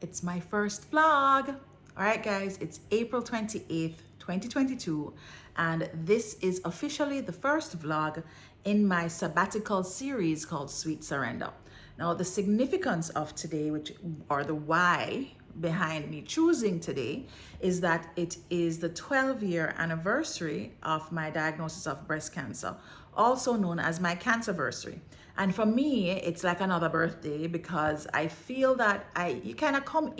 It's my first vlog. All right, guys, it's April 28th, 2022, and this is officially the first vlog in my sabbatical series called Sweet Surrender. Now, the significance of today, or the why behind me choosing today, is that it is the 12-year anniversary of my diagnosis of breast cancer, also known as my cancerversary. And for me, it's like another birthday because I feel that you kind of come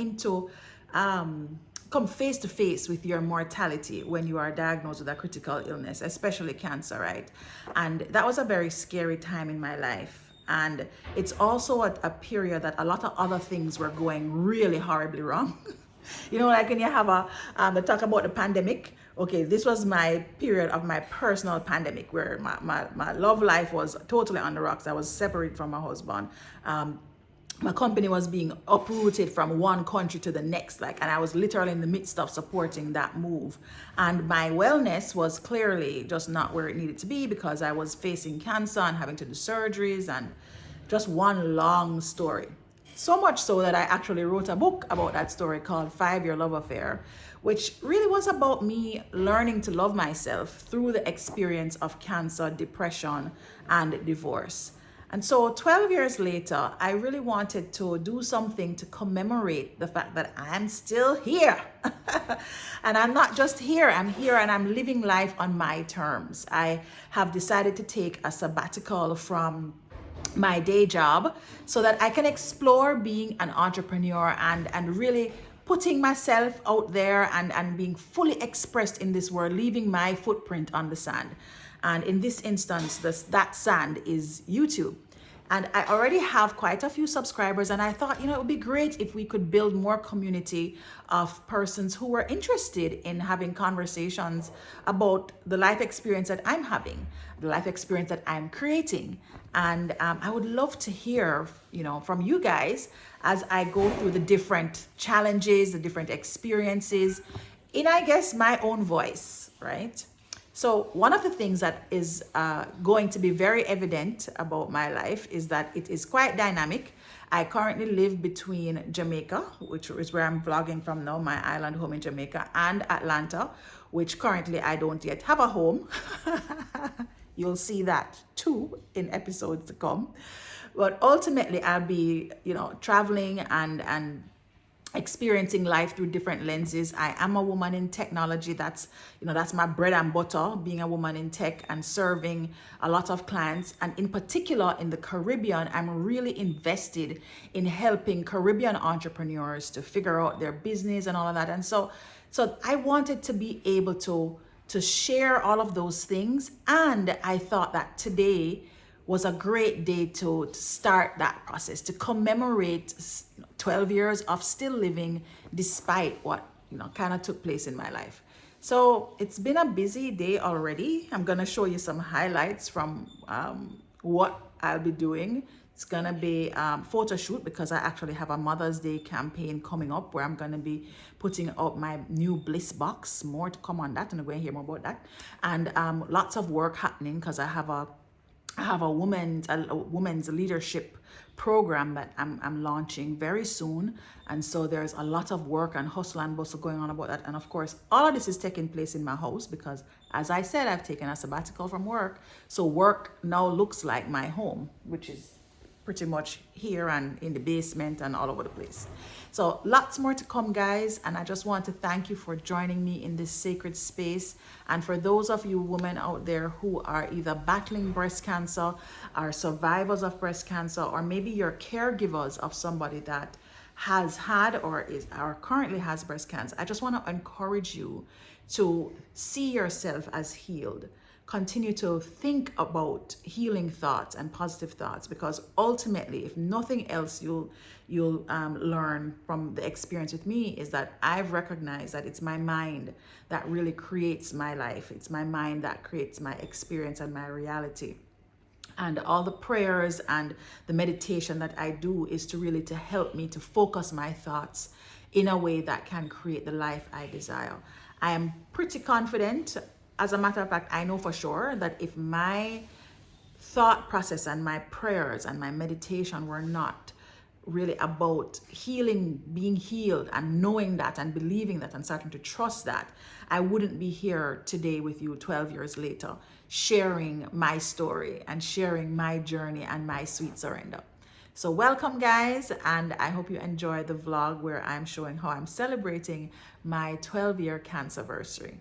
face to face with your mortality when you are diagnosed with a critical illness, especially cancer, right? And that was a very scary time in my life. And it's also a period that a lot of other things were going really horribly wrong. You know, like when you have they talk about the pandemic. Okay, this was my period of my personal pandemic where my love life was totally on the rocks. I was separated from my husband. My company was being uprooted from one country to the next, and I was literally in the midst of supporting that move. And my wellness was clearly just not where it needed to be because I was facing cancer and having to do surgeries, and just one long story. So much so that I actually wrote a book about that story called 5-Year Love Affair, which really was about me learning to love myself through the experience of cancer, depression, and divorce. And so 12 years later, I really wanted to do something to commemorate the fact that I'm still here. And I'm not just here, I'm here and I'm living life on my terms. I have decided to take a sabbatical from my day job so that I can explore being an entrepreneur and really putting myself out there and being fully expressed in this world, leaving my footprint on the sand. And in this instance, that sand is YouTube. And I already have quite a few subscribers, and I thought, it would be great if we could build more community of persons who were interested in having conversations about the life experience that I'm having, the life experience that I'm creating. And I would love to hear, from you guys as I go through the different challenges, the different experiences in, I guess, my own voice, right? So one of the things that is going to be very evident about my life is that it is quite dynamic. I currently live between Jamaica, which is where I'm vlogging from now, my island home in Jamaica, and Atlanta, which currently I don't yet have a home. You'll see that too in episodes to come. But ultimately, I'll be, traveling and experiencing life through different lenses. I am a woman in technology. That's my bread and butter, being a woman in tech and serving a lot of clients. And in particular in the Caribbean, I'm really invested in helping Caribbean entrepreneurs to figure out their business and all of that. And so I wanted to be able to share all of those things. And I thought that today was a great day to start that process, to commemorate 12 years of still living despite what kind of took place in my life. So it's been a busy day already. I'm gonna show you some highlights from what I'll be doing. It's gonna be photo shoot because I actually have a Mother's Day campaign coming up where I'm gonna be putting out my new bliss box. More to come on that, and we're gonna hear more about that. And lots of work happening because I have a women's leadership program that I'm launching very soon. And so there's a lot of work and hustle and bustle going on about that. And of course, all of this is taking place in my house because, as I said, I've taken a sabbatical from work. So work now looks like my home, which is pretty much here and in the basement and all over the place. So lots more to come, guys, and I just want to thank you for joining me in this sacred space. And for those of you women out there who are either battling breast cancer, are survivors of breast cancer, or maybe you're caregivers of somebody that has had or currently has breast cancer, I just want to encourage you to see yourself as healed. Continue to think about healing thoughts and positive thoughts, because ultimately, if nothing else, you'll learn from the experience with me is that I've recognized that it's my mind that really creates my life. It's my mind that creates my experience and my reality. And all the prayers and the meditation that I do is to help me to focus my thoughts in a way that can create the life I desire. I am pretty confident. As a matter of fact, I know for sure that if my thought process and my prayers and my meditation were not really about healing, being healed, and knowing that and believing that and starting to trust that, I wouldn't be here today with you 12 years later, sharing my story and sharing my journey and my sweet surrender. So welcome guys, and I hope you enjoy the vlog where I'm showing how I'm celebrating my 12-year cancerversary.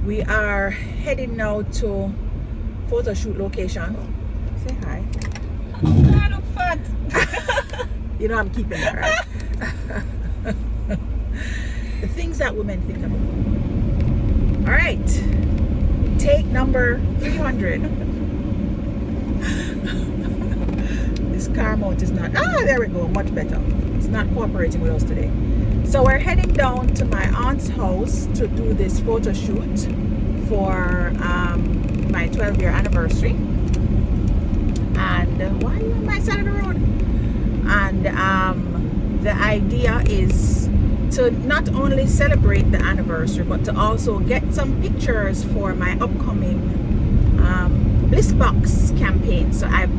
We are heading now to photo shoot location. Say hi. I look fat. You know I'm keeping that, right? The things that women think about. All right, take number 300. This car mount is not. There we go. Much better. It's not cooperating with us today. So we're heading down to my aunt's house to do this photo shoot for my 12-year anniversary. And why are you on my side of the road? And the idea is to not only celebrate the anniversary, but to also get some pictures for my upcoming Bliss Box campaign. So I've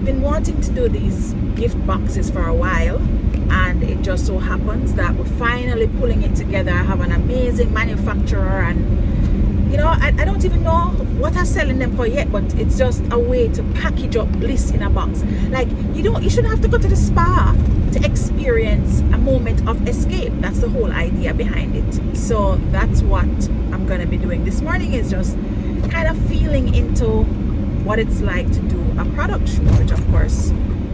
been wanting to do these gift boxes for a while, and it just so happens that we're finally pulling it together. I have an amazing manufacturer, and you know, I don't even know what I'm selling them for yet, but it's just a way to package up bliss in a box. Like, you shouldn't have to go to the spa to experience a moment of escape. That's the whole idea behind it. So that's what I'm gonna be doing this morning, is just kind of feeling into what it's like to do a product shoot, which of course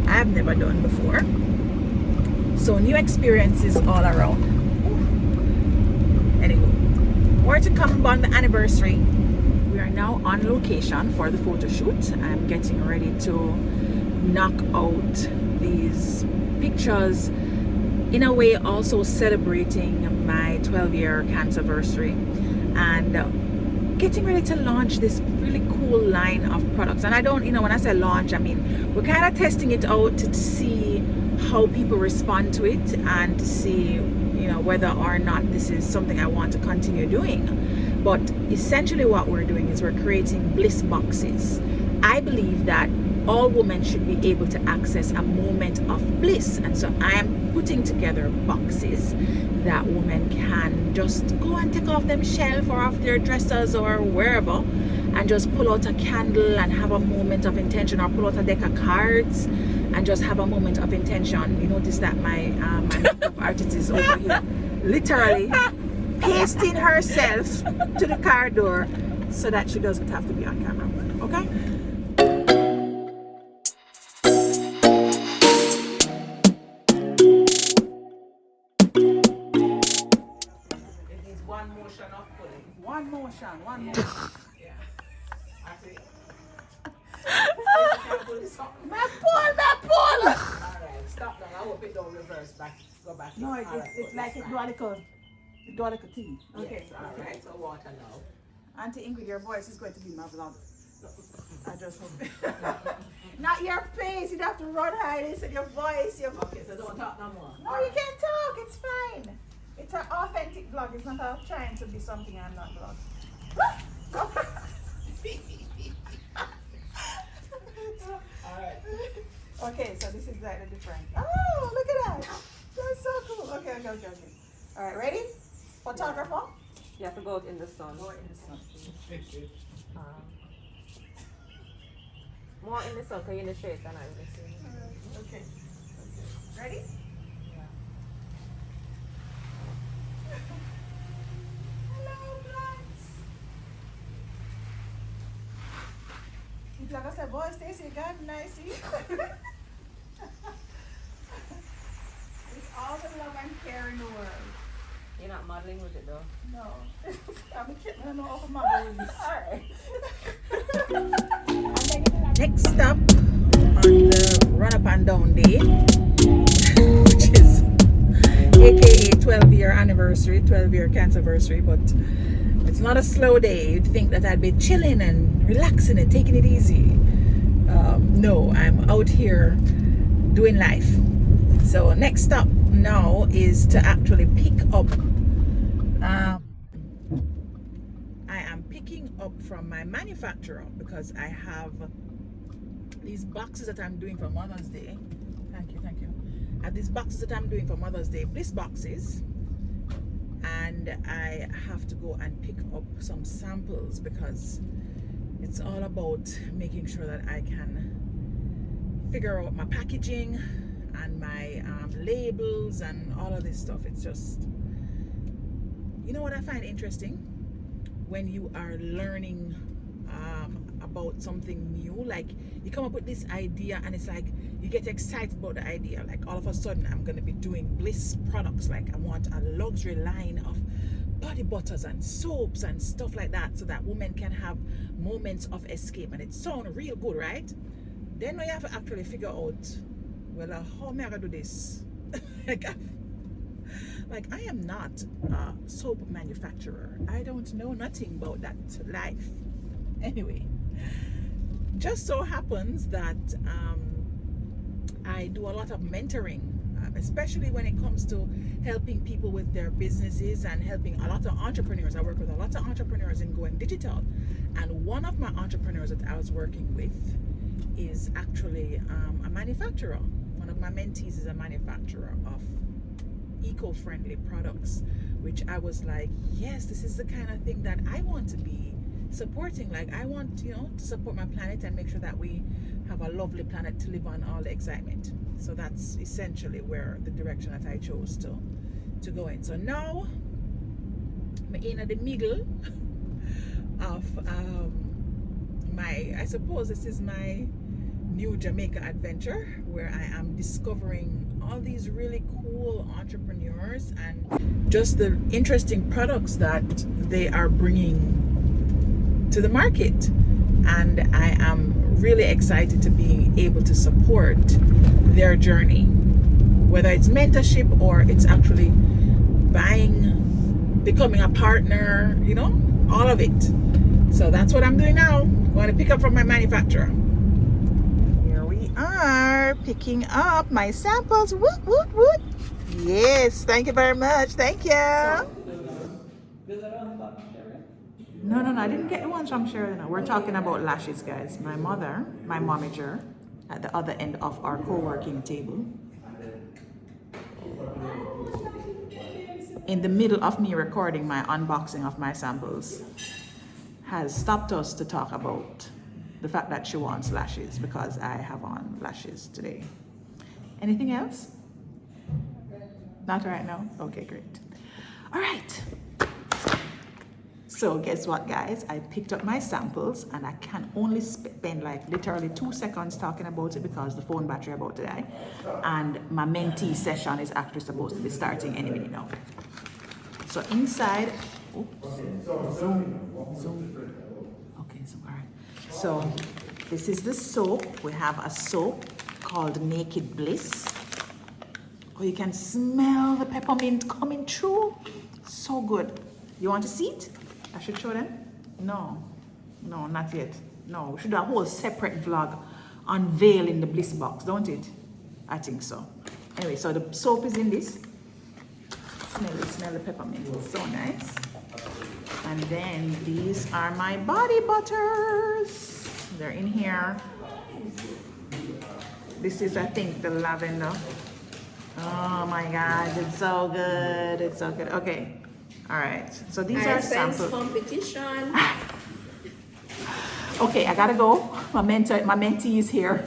I've never done before. So new experiences all around. Anyway, more to come on the anniversary. We are now on location for the photo shoot. I'm getting ready to knock out these pictures, in a way also celebrating my 12-year cancerversary, and getting ready to launch this really cool line of products. And I don't, when I say launch, I mean we're kind of testing it out to see how people respond to it, and to see whether or not this is something I want to continue doing. But essentially what we're doing is we're creating bliss boxes. I believe that all women should be able to access a moment of bliss, and so I am putting together boxes that women can just go and take off them shelf or off their dressers or wherever, and just pull out a candle and have a moment of intention, or pull out a deck of cards and just have a moment of intention. You notice that my makeup artist is over here literally pasting herself to the car door so that she doesn't have to be on camera. Okay? It needs one motion of pulling. One motion. Yeah. That's it. My pull! Alright, stop now. I hope it don't reverse back. Go back. No, it's like a dualical thing. Okay. Yes, alright, so water now. Auntie Ingrid, your voice is going to be my vlog. I just hope. Not your face. You'd have to run high. Listen, your voice. Okay, so don't talk no more. No, you can talk. It's fine. It's an authentic vlog. It's not trying to be something I'm not vlog. Alright. Okay, so this is like the different. Oh, look at that. That's so cool. Okay. Alright, ready? Photographer? You have to go out in the sun. Go in the sun. More in the sun, because you're in the shade and I'm in the sun. Okay. Ready? Yeah. Hello, plants. It's like I said, boy, Stacey, you got nice. It's all the love and care in the world. You're not modeling with it though? No. I'm kidding. I don't know how to model this. Alright. Next stop on the run up and down day, which is aka 12-year anniversary, 12-year cancerversary, but it's not a slow day. You'd think that I'd be chilling and relaxing and taking it easy. No, I'm out here doing life. So next stop now is to actually pick up. I am picking up from my manufacturer because I have these boxes that I'm doing for Mother's Day. Thank you. I have these boxes that I'm doing for Mother's Day, bliss boxes. And I have to go and pick up some samples because it's all about making sure that I can figure out my packaging and my labels and all of this stuff. It's just, you know what I find interesting? When you are learning about something new, like you come up with this idea and it's like you get excited about the idea. Like all of a sudden I'm going to be doing bliss products. Like I want a luxury line of body butters and soaps and stuff like that so that women can have moments of escape, and it sounds real good, right? Then you have to actually figure out, well, how am I going to do this? Like I am not a soap manufacturer. I don't know nothing about that life. Anyway, just so happens that I do a lot of mentoring, especially when it comes to helping people with their businesses and helping a lot of entrepreneurs. I work with a lot of entrepreneurs in going digital, and one of my entrepreneurs that I was working with is actually a manufacturer. One of my mentees is a manufacturer of eco-friendly products, which I was like, yes, this is the kind of thing that I want to be supporting. Like I want, to support my planet and make sure that we have a lovely planet to live on, all the excitement. So that's essentially where the direction that I chose to go in. So now I'm in the middle of I suppose this is my new Jamaica adventure, where I am discovering all these really cool entrepreneurs and just the interesting products that they are bringing to the market. And I am really excited to be able to support their journey, whether it's mentorship or it's actually becoming a partner, all of it. So that's what I'm doing now. I'm going to pick up from my manufacturer. Here we are picking up my samples. Woot, woot, woot. Yes, thank you very much. Thank you. No, I didn't get the ones from Sheridan. No. We're talking about lashes, guys. My mother, my momager, at the other end of our co-working table, in the middle of me recording my unboxing of my samples, has stopped us to talk about the fact that she wants lashes because I have on lashes today. Anything else? Not right now? Okay, great. All right. So guess what, guys? I picked up my samples and I can only spend like literally 2 seconds talking about it because the phone battery about to die. And my mentee session is actually supposed to be starting any minute now. So inside, zoom. Okay, so all right. So this is the soap. We have a soap called Naked Bliss. Oh, you can smell the peppermint coming through. So good. You want to see it? I should show them? No, not yet. No, we should do a whole separate vlog unveiling the bliss box, don't it? I think so. Anyway, so the soap is in this. Smell the peppermint. It's so nice. And then these are my body butters. They're in here. This is, I think, the lavender. Oh my God, it's so good. It's so good. Okay. All right, so these are samples. Competition. Okay, I gotta go. My mentee is here.